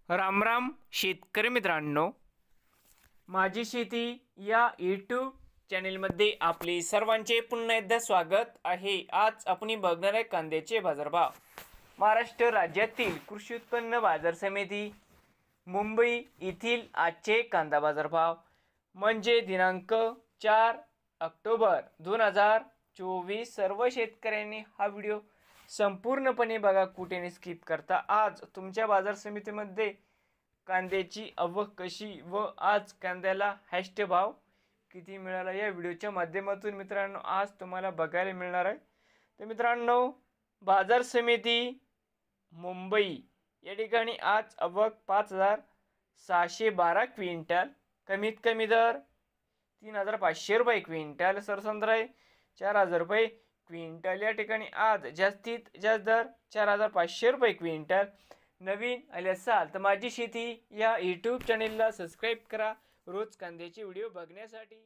राम शेतकरी मित्रांनो, माझी शेती या यूट्यूब चॅनेलमध्ये आपले सर्वांचे पुन्हा एकदा स्वागत आहे। आज आपण बघणार आहे कांद्याचे बाजारभाव। महाराष्ट्र राज्यातील कृषी उत्पन्न बाजार समिती मुंबई येथील आजचे कांदा बाजारभाव म्हणजे दिनांक 4 ऑक्टोबर 2024। सर्व शेतकऱ्यांनी हा व्हिडिओ संपूर्णपणे बघा, कुठेही स्किप करता। आज तुमच्या बाजार समितीमध्ये कांद्याची आवक कशी व आज कांद्याला हायस्ट भाव किती मिळाला या व्हिडिओच्या माध्यमातून मित्रांनो आज तुम्हाला बघायला मिळणार आहे। तर मित्रांनो, बाजार समिती मुंबई या ठिकाणी आज आवक 5612 क्विंटल, कमीत कमी दर 3500 रुपये क्विंटल, सरसंद्र 4000 रुपये क्विंटल। या ठिकाणी आज जास्तीत जास्त दर 4500 रुपये क्विंटल। नवीन आले असाल तर माझी शेती या यूट्यूब चॅनेलला सबस्क्राईब करा रोज कांद्याचे व्हिडिओ बघण्यासाठी।